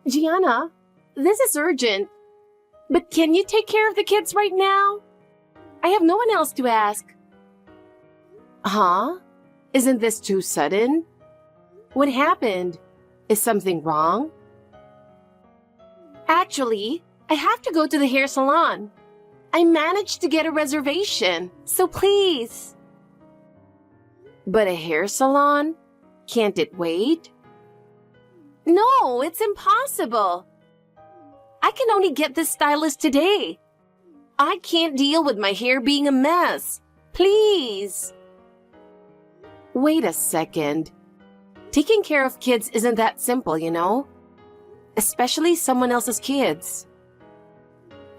Gianna, this is urgent. But can you take care of the kids right now? I have no one else to ask. Huh? Isn't this too sudden? What happened? Is something wrong? Actually, I have to go to the hair salon. I managed to get a reservation, so please. But a hair salon? Can't it wait? No, it's impossible. I can only get this stylist today. I can't deal with my hair being a mess. Please. Wait a second. Taking care of kids isn't that simple, you know? Especially someone else's kids.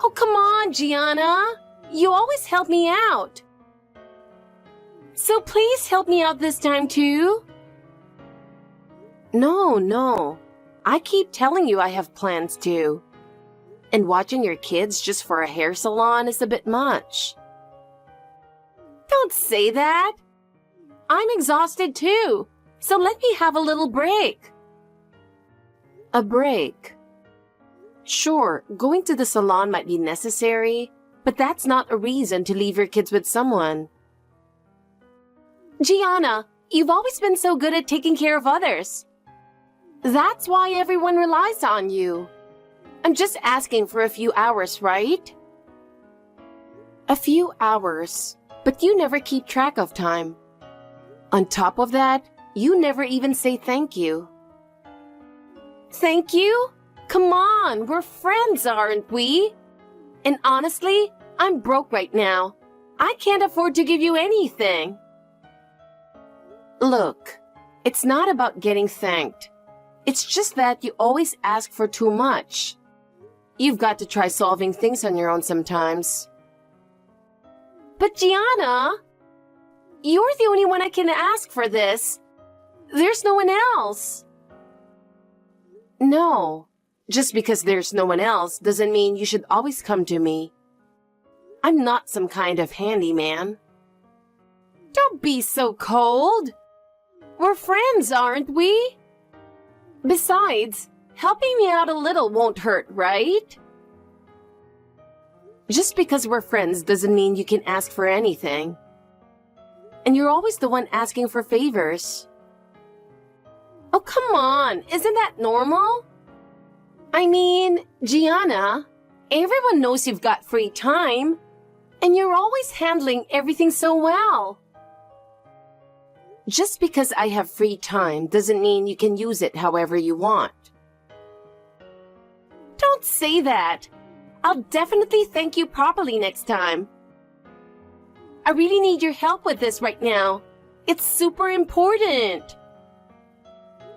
Oh, come on, Gianna. You always help me out. So please help me out this time too. No. I keep telling you I have plans too. And watching your kids just for a hair salon is a bit much. Don't say that. I'm exhausted too, so let me have a little break. A break? Sure, going to the salon might be necessary, but that's not a reason to leave your kids with someone. Gianna, you've always been so good at taking care of others. That's why everyone relies on you. I'm just asking for a few hours, right? A few hours, but you never keep track of time. On top of that, you never even say thank you. Thank you? Come on, we're friends, aren't we? And honestly, I'm broke right now. I can't afford to give you anything. Look, it's not about getting thanked. It's just that you always ask for too much. You've got to try solving things on your own sometimes. But Gianna, you're the only one I can ask for this. There's no one else. No, just because there's no one else doesn't mean you should always come to me. I'm not some kind of handyman. Don't be so cold. We're friends, aren't we? Besides, helping me out a little won't hurt, right? Just because we're friends doesn't mean you can ask for anything. And you're always the one asking for favors. Oh, come on, isn't that normal? I mean, Gianna, everyone knows you've got free time, and you're always handling everything so well. Just because I have free time doesn't mean you can use it however you want. Don't say that. I'll definitely thank you properly next time. I really need your help with this right now. It's super important.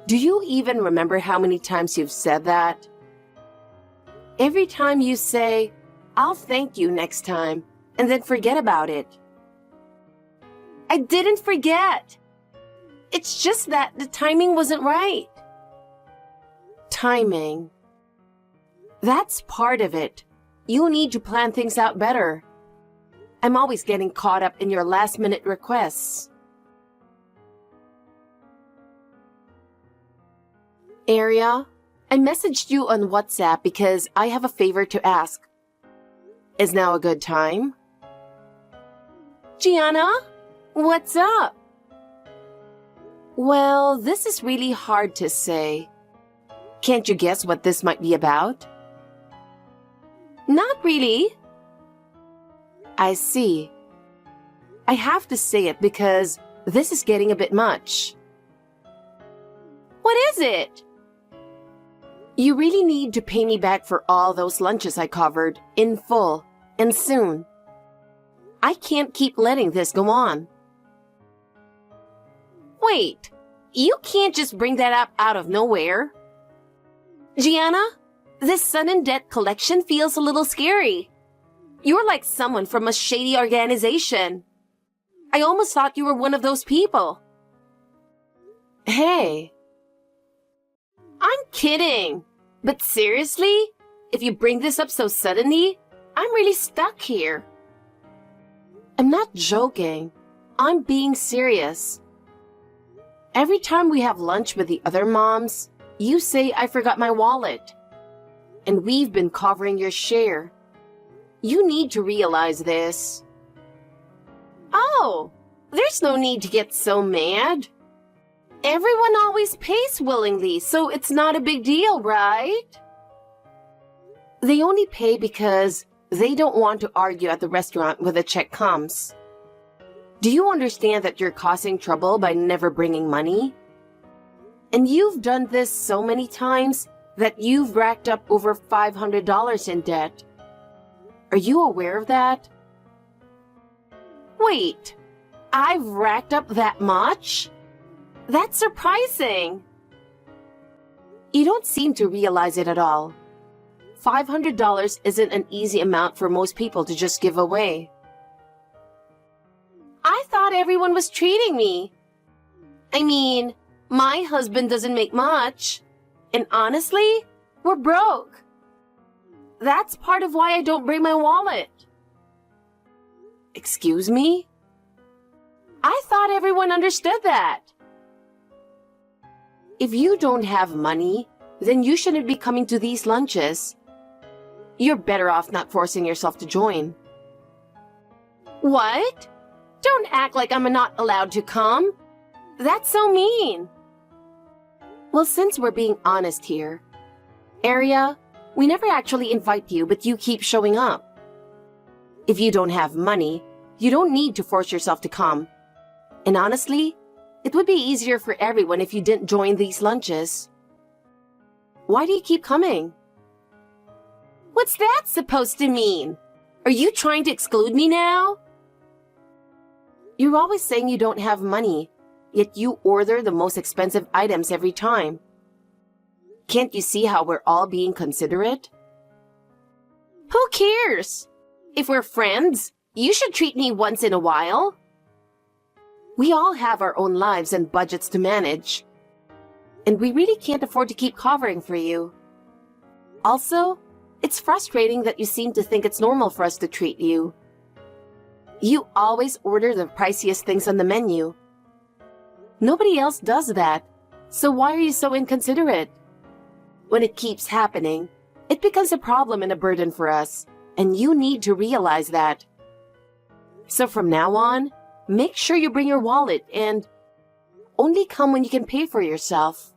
Do you even remember how many times you've said that? Every time you say, I'll thank you next time, and then forget about it. I didn't forget. It's just that the timing wasn't right. Timing. That's part of it. You need to plan things out better. I'm always getting caught up in your last-minute requests. Aria, I messaged you on WhatsApp because I have a favor to ask. Is now a good time? Gianna, what's up? Well, this is really hard to say. Can't you guess what this might be about? Not really. I see. I have to say it because this is getting a bit much. What is it? You really need to pay me back for all those lunches I covered, in full, and soon. I can't keep letting this go on. Wait, you can't just bring that up out of nowhere. Gianna, this sudden debt collection feels a little scary. You're like someone from a shady organization. I almost thought you were one of those people. Hey. I'm kidding. But seriously, if you bring this up so suddenly, I'm really stuck here. I'm not joking. I'm being serious. Every time we have lunch with the other moms, You say I forgot my wallet. And we've been covering your share. You need to realize this. Oh, there's no need to get so mad. Everyone always pays willingly, so it's not a big deal, right? They only pay because they don't want to argue at the restaurant when the check comes. Do you understand that you're causing trouble by never bringing money? And you've done this so many times that you've racked up over $500 in debt. Are you aware of that? Wait, I've racked up that much? That's surprising. You don't seem to realize it at all. $500 isn't an easy amount for most people to just give away. I thought everyone was treating me. I mean, my husband doesn't make much. And honestly, we're broke. That's part of why I don't bring my wallet. Excuse me? I thought everyone understood that. If you don't have money, then you shouldn't be coming to these lunches. You're better off not forcing yourself to join. What? Don't act like I'm not allowed to come. That's so mean. Well, since we're being honest here, Aria, we never actually invite you, but you keep showing up. If you don't have money, you don't need to force yourself to come. And honestly, it would be easier for everyone if you didn't join these lunches. Why do you keep coming? What's that supposed to mean? Are you trying to exclude me now? You're always saying you don't have money, yet you order the most expensive items every time. Can't you see how we're all being considerate? Who cares? If we're friends, you should treat me once in a while. We all have our own lives and budgets to manage. And we really can't afford to keep covering for you. Also, it's frustrating that you seem to think it's normal for us to treat you. You always order the priciest things on the menu. Nobody else does that, so why are you so inconsiderate? When it keeps happening, it becomes a problem and a burden for us, and you need to realize that. So from now on, make sure you bring your wallet and only come when you can pay for yourself.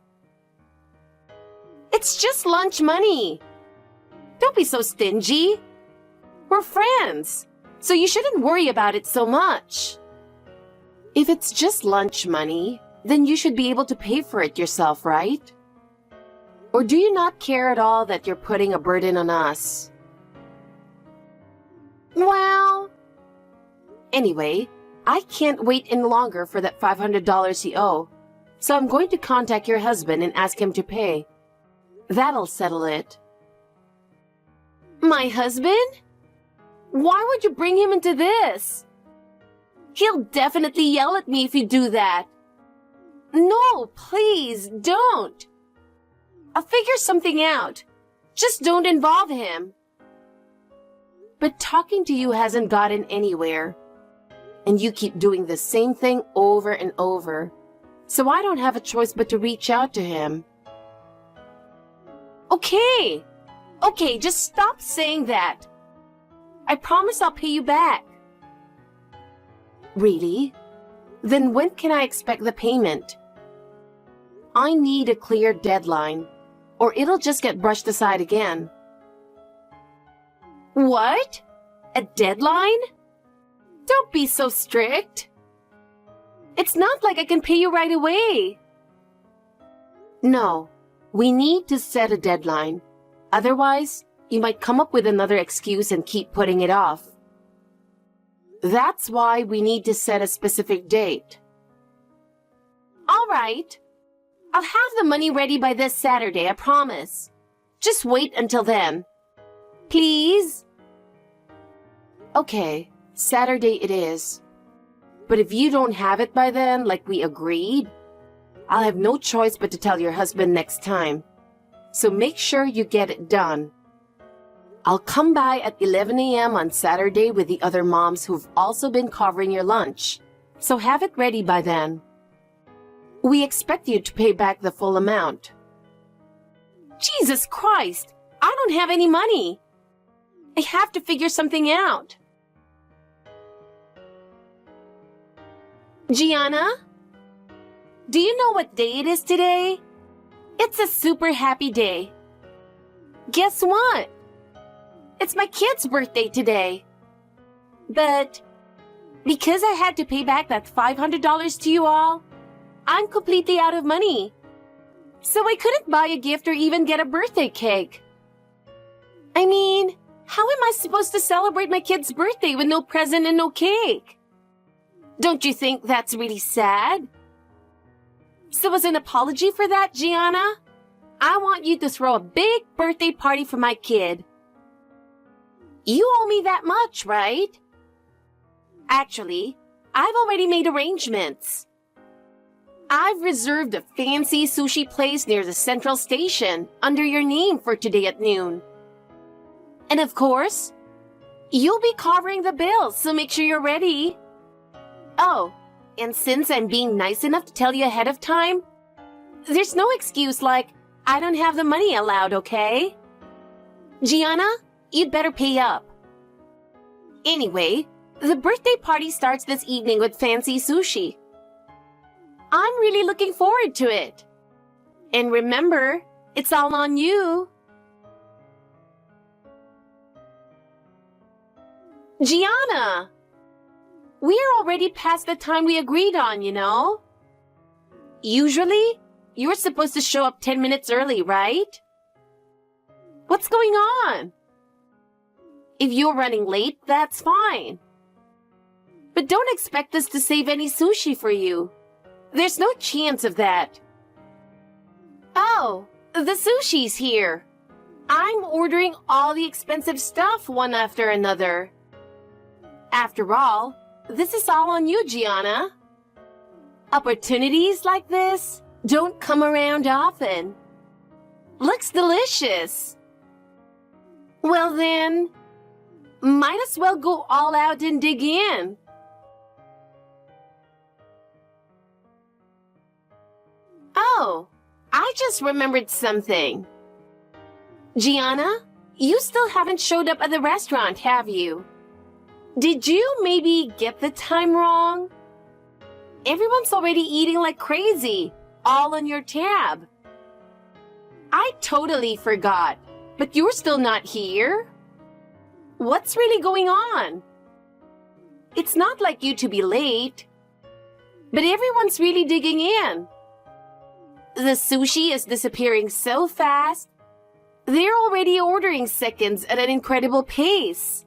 It's just lunch money. Don't be so stingy. We're friends, so you shouldn't worry about it so much. If it's just lunch money, then you should be able to pay for it yourself, right? Or do you not care at all that you're putting a burden on us? Well, anyway, I can't wait any longer for that $500 you owe, so I'm going to contact your husband and ask him to pay. That'll settle it. My husband? Why would you bring him into this? He'll definitely yell at me if you do that. No, please, don't. I'll figure something out. Just don't involve him. But talking to you hasn't gotten anywhere. And you keep doing the same thing over and over. So I don't have a choice but to reach out to him. Okay, just stop saying that. I promise I'll pay you back. Really? Then when can I expect the payment? I need a clear deadline, or it'll just get brushed aside again. What? A deadline? Don't be so strict. It's not like I can pay you right away. No, we need to set a deadline. Otherwise, you might come up with another excuse and keep putting it off. That's why we need to set a specific date. All right. I'll have the money ready by this Saturday, I promise. Just wait until then. Please? Okay, Saturday it is. But if you don't have it by then, like we agreed, I'll have no choice but to tell your husband next time. So make sure you get it done. I'll come by at 11 a.m. on Saturday with the other moms who've also been covering your lunch. So have it ready by then. We expect you to pay back the full amount. Jesus Christ! I don't have any money. I have to figure something out. Gianna? Do you know what day it is today? It's a super happy day. Guess what? It's my kid's birthday today. But because I had to pay back that $500 to you all, I'm completely out of money. So I couldn't buy a gift or even get a birthday cake. I mean, how am I supposed to celebrate my kid's birthday with no present and no cake? Don't you think that's really sad? So as an apology for that, Gianna, I want you to throw a big birthday party for my kid. You owe me that much, right? Actually, I've already made arrangements. I've reserved a fancy sushi place near the central station under your name for today at noon. And of course, you'll be covering the bills, so make sure you're ready. Oh, and since I'm being nice enough to tell you ahead of time, there's no excuse like, I don't have the money allowed, okay? Gianna, you'd better pay up. Anyway, the birthday party starts this evening with fancy sushi. I'm really looking forward to it. And remember, it's all on you. Gianna! We're already past the time we agreed on, you know? Usually, you're supposed to show up 10 minutes early, right? What's going on? If you're running late, that's fine. But don't expect us to save any sushi for you. There's no chance of that. Oh, the sushi's here. I'm ordering all the expensive stuff one after another. After all, this is all on you, Gianna. Opportunities like this don't come around often. Looks delicious. Well then, might as well go all out and dig in. Oh, I just remembered something. Gianna, you still haven't showed up at the restaurant, have you? Did you maybe get the time wrong? Everyone's already eating like crazy, all on your tab. I totally forgot, but you're still not here? What's really going on? It's not like you to be late, but everyone's really digging in. The sushi is disappearing so fast. They're already ordering seconds at an incredible pace.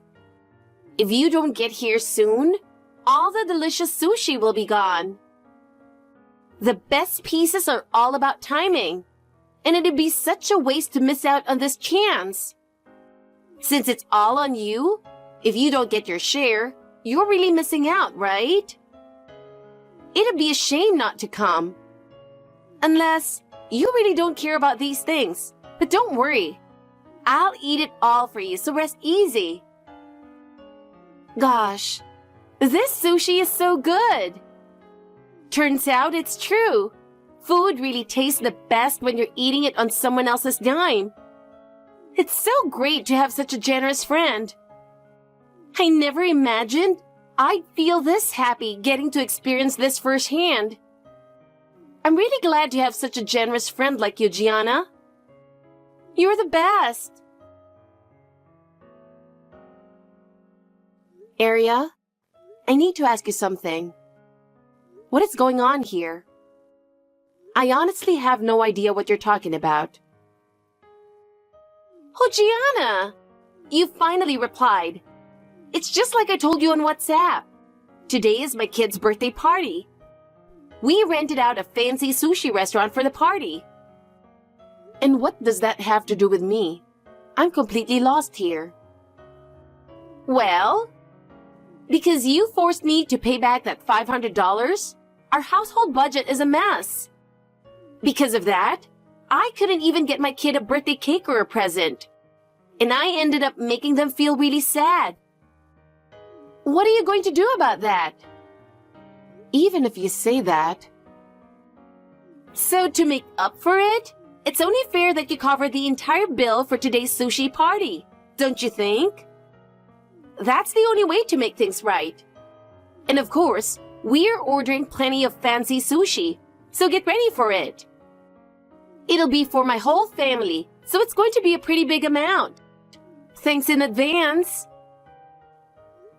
If you don't get here soon, all the delicious sushi will be gone. The best pieces are all about timing, and it'd be such a waste to miss out on this chance. Since it's all on you, if you don't get your share, you're really missing out, right? It'd be a shame not to come. Unless you really don't care about these things. But don't worry. I'll eat it all for you, so rest easy. Gosh, this sushi is so good. Turns out it's true. Food really tastes the best when you're eating it on someone else's dime. It's so great to have such a generous friend. I never imagined I'd feel this happy getting to experience this firsthand. I'm really glad to have such a generous friend like you, Gianna. You're the best. Aria, I need to ask you something. What is going on here? I honestly have no idea what you're talking about. Oh, Gianna! You finally replied. It's just like I told you on WhatsApp. Today is my kid's birthday party. We rented out a fancy sushi restaurant for the party. And what does that have to do with me? I'm completely lost here. Well, because you forced me to pay back that $500, our household budget is a mess. Because of that, I couldn't even get my kid a birthday cake or a present. And I ended up making them feel really sad. What are you going to do about that? Even if you say that. So to make up for it, It's only fair that you cover the entire bill for today's sushi party, don't you think? That's the only way to make things right. And of course, we're ordering plenty of fancy sushi, so get ready for it. It'll be for my whole family, so it's going to be a pretty big amount. Thanks in advance.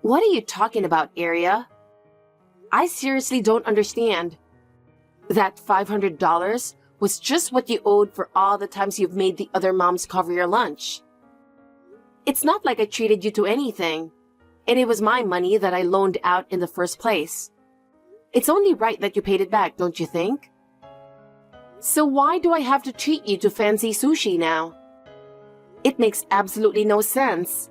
What are you talking about, Aria? I seriously don't understand. That $500 was just what you owed for all the times you've made the other moms cover your lunch. It's not like I treated you to anything, and it was my money that I loaned out in the first place. It's only right that you paid it back, don't you think? So why do I have to treat you to fancy sushi now? It makes absolutely no sense.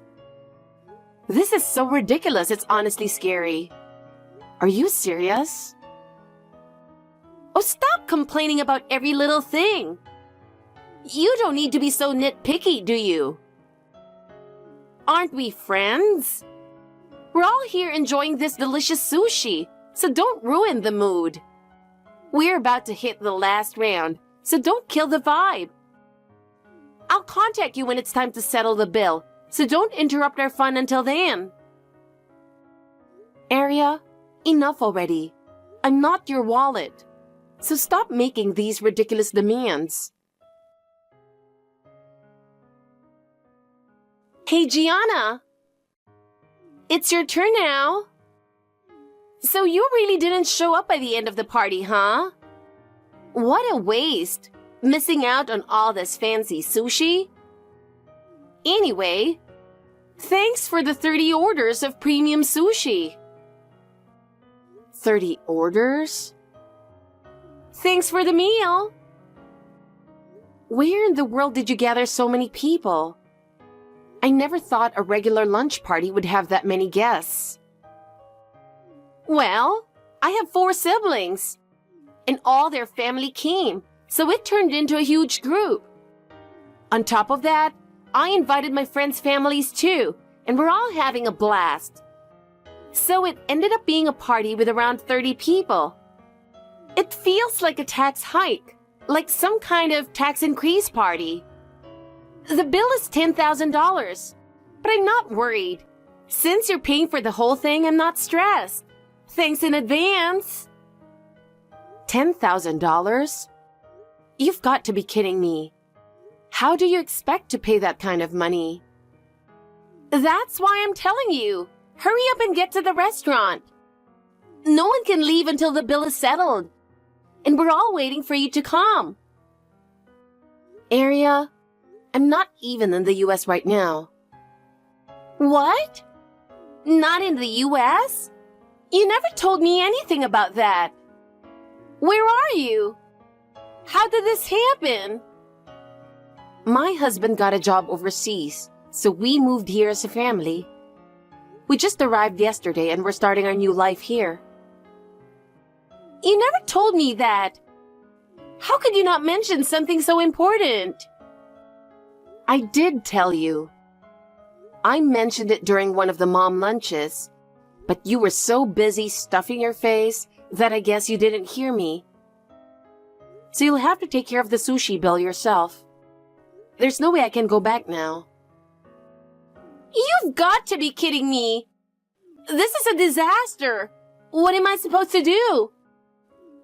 This is so ridiculous, it's honestly scary. Are you serious? Oh, stop complaining about every little thing. You don't need to be so nitpicky, do you? Aren't we friends? We're all here enjoying this delicious sushi, so don't ruin the mood. We're about to hit the last round, so don't kill the vibe. I'll contact you when it's time to settle the bill, so don't interrupt our fun until then. Aria, enough already. I'm not your wallet, so stop making these ridiculous demands. Hey, Gianna. It's your turn now. So you really didn't show up by the end of the party, huh? What a waste, missing out on all this fancy sushi. Anyway, thanks for the 30 orders of premium sushi. 30 orders? Thanks for the meal. Where in the world did you gather so many people? I never thought a regular lunch party would have that many guests. Well, I have 4 siblings, and all their family came, so it turned into a huge group. On top of that, I invited my friends' families too, and we're all having a blast. So it ended up being a party with around 30 people. It feels like a tax hike, like some kind of tax increase party. The bill is $10,000, but I'm not worried. Since you're paying for the whole thing, I'm not stressed. Thanks in advance. $10,000? You've got to be kidding me. How do you expect to pay that kind of money? That's why I'm telling you. Hurry up and get to the restaurant. No one can leave until the bill is settled. And we're all waiting for you to come. Aria, I'm not even in the US right now. What? Not in the US? You never told me anything about that. Where are you? How did this happen? My husband got a job overseas, so we moved here as a family. We just arrived yesterday and we're starting our new life here. You never told me that. How could you not mention something so important? I did tell you. I mentioned it during one of the mom lunches, but you were so busy stuffing your face that I guess you didn't hear me. So you'll have to take care of the sushi bill yourself. There's no way I can go back now. You've got to be kidding me. This is a disaster. What am I supposed to do?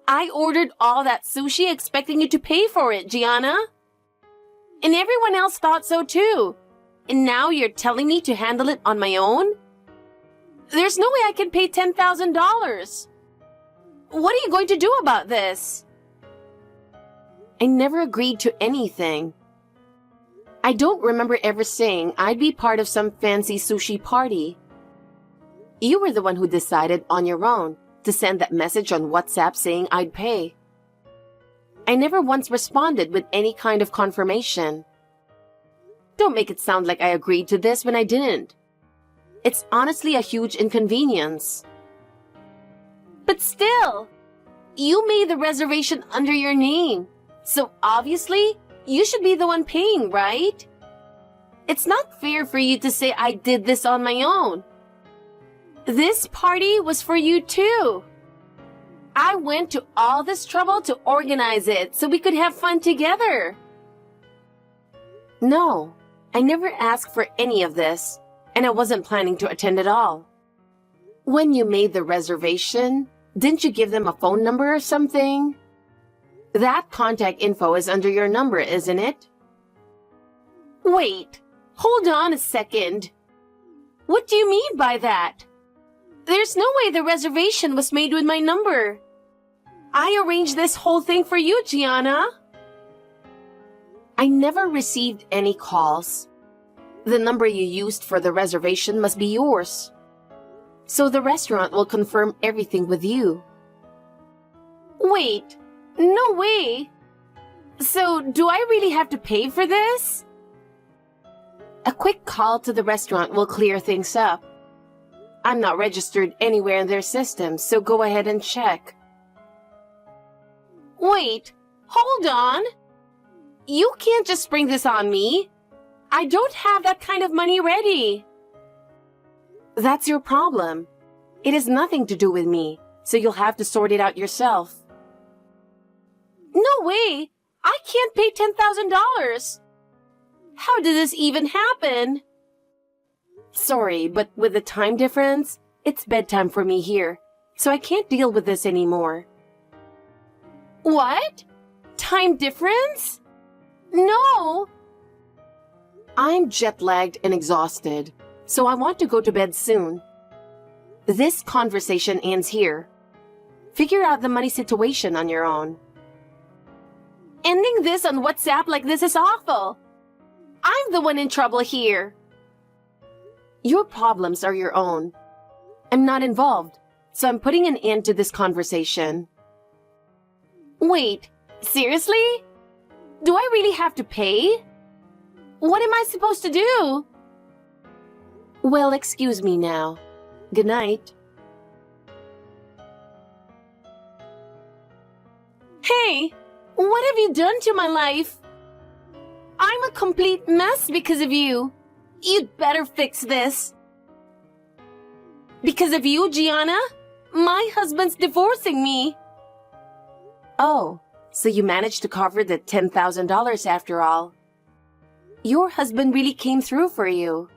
I ordered all that sushi expecting you to pay for it, Gianna. And everyone else thought so too. And now you're telling me to handle it on my own? There's no way I can pay $10,000. What are you going to do about this? I never agreed to anything. I don't remember ever saying I'd be part of some fancy sushi party. You were the one who decided on your own to send that message on WhatsApp saying I'd pay. I never once responded with any kind of confirmation. Don't make it sound like I agreed to this when I didn't. It's honestly a huge inconvenience. But still, you made the reservation under your name, so obviously, you should be the one paying, right? It's not fair for you to say I did this on my own. This party was for you too. I went to all this trouble to organize it so we could have fun together. No, I never asked for any of this, and I wasn't planning to attend at all. When you made the reservation, didn't you give them a phone number or something? That contact info is under your number, isn't it? Wait, hold on a second. What do you mean by that? There's no way the reservation was made with my number. I arranged this whole thing for you, Gianna. I never received any calls. The number you used for the reservation must be yours. So the restaurant will confirm everything with you. Wait, no way. So do I really have to pay for this? A quick call to the restaurant will clear things up. I'm not registered anywhere in their system, so go ahead and check. Wait, hold on. You can't just spring this on me. I don't have that kind of money ready. That's your problem. It has nothing to do with me, so you'll have to sort it out yourself. No way! I can't pay $10,000! How did this even happen? Sorry, but with the time difference, it's bedtime for me here, so I can't deal with this anymore. What? Time difference? No! I'm jet-lagged and exhausted, so I want to go to bed soon. This conversation ends here. Figure out the money situation on your own. Ending this on WhatsApp like this is awful. I'm the one in trouble here. Your problems are your own. I'm not involved, so I'm putting an end to this conversation. Wait, seriously? Do I really have to pay? What am I supposed to do? Well, excuse me now. Good night. Hey, what have you done to my life? I'm a complete mess because of you. You'd better fix this. Because of you, Gianna, my husband's divorcing me. Oh, so you managed to cover the $10,000 after all. Your husband really came through for you.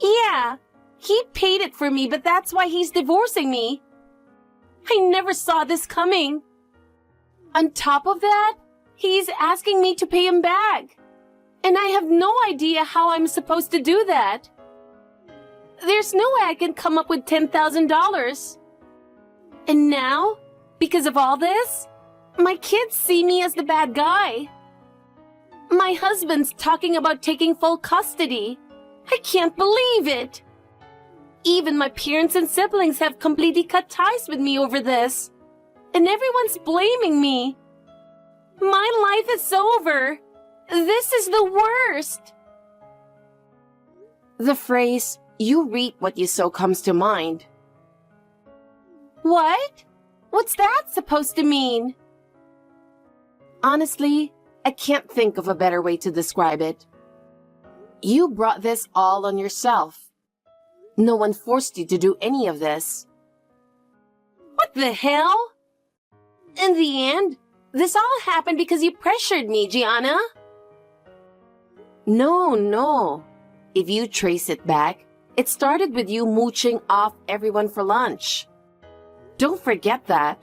Yeah, he paid it for me, but that's why he's divorcing me. I never saw this coming. On top of that, he's asking me to pay him back. And I have no idea how I'm supposed to do that. There's no way I can come up with $10,000. And now, because of all this, my kids see me as the bad guy. My husband's talking about taking full custody. I can't believe it. Even my parents and siblings have completely cut ties with me over this. And everyone's blaming me. My life is over. This is the worst. The phrase, "you reap what you sow," comes to mind. What? What's that supposed to mean? Honestly, I can't think of a better way to describe it. You brought this all on yourself. No one forced you to do any of this. What the hell? In the end, this all happened because you pressured me, Gianna. No. If you trace it back, it started with you mooching off everyone for lunch. Don't forget that.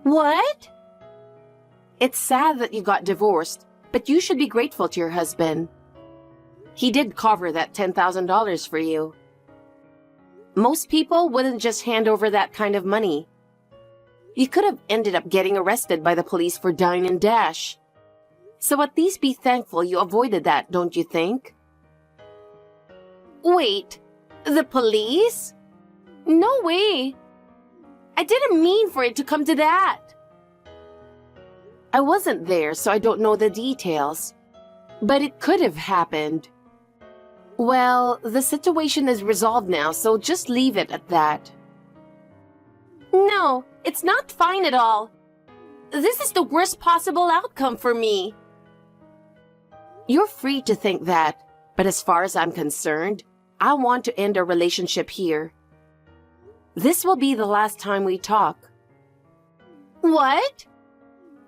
What? It's sad that you got divorced, but you should be grateful to your husband. He did cover that $10,000 for you. Most people wouldn't just hand over that kind of money. You could have ended up getting arrested by the police for dine and dash. So at least be thankful you avoided that, don't you think? Wait, the police? No way. I didn't mean for it to come to that. I wasn't there, so I don't know the details. But it could have happened. Well, the situation is resolved now, so just leave it at that. No, it's not fine at all. This is the worst possible outcome for me. You're free to think that, but as far as I'm concerned, I want to end our relationship here. This will be the last time we talk. What?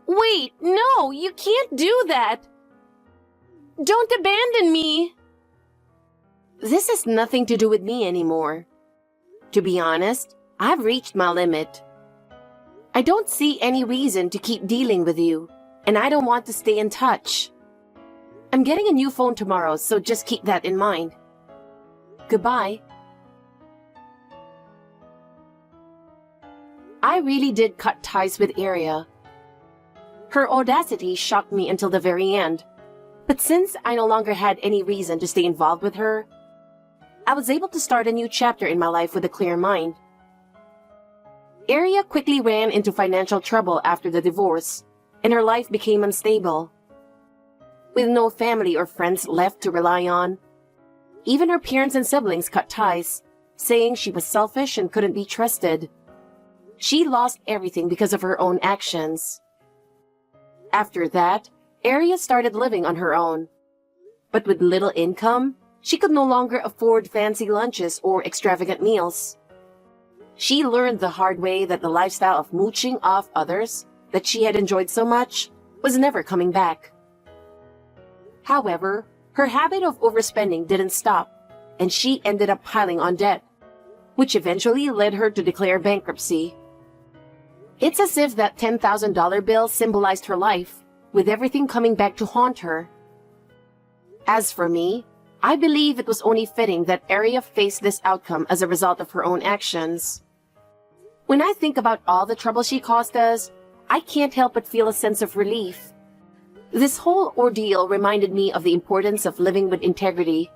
Wait, no, you can't do that. Don't abandon me! This has nothing to do with me anymore. To be honest, I've reached my limit. I don't see any reason to keep dealing with you, and I don't want to stay in touch. I'm getting a new phone tomorrow, so just keep that in mind. Goodbye. I really did cut ties with Aria. Her audacity shocked me until the very end. But since I no longer had any reason to stay involved with her, I was able to start a new chapter in my life with a clear mind. Aria quickly ran into financial trouble after the divorce, and her life became unstable. With no family or friends left to rely on, even her parents and siblings cut ties, saying she was selfish and couldn't be trusted. She lost everything because of her own actions. After that, Aria started living on her own. But with little income, she could no longer afford fancy lunches or extravagant meals. She learned the hard way that the lifestyle of mooching off others that she had enjoyed so much was never coming back. However, her habit of overspending didn't stop, and she ended up piling on debt, which eventually led her to declare bankruptcy. It's as if that $10,000 bill symbolized her life, with everything coming back to haunt her. As for me, I believe it was only fitting that Aria faced this outcome as a result of her own actions. When I think about all the trouble she caused us, I can't help but feel a sense of relief. This whole ordeal reminded me of the importance of living with integrity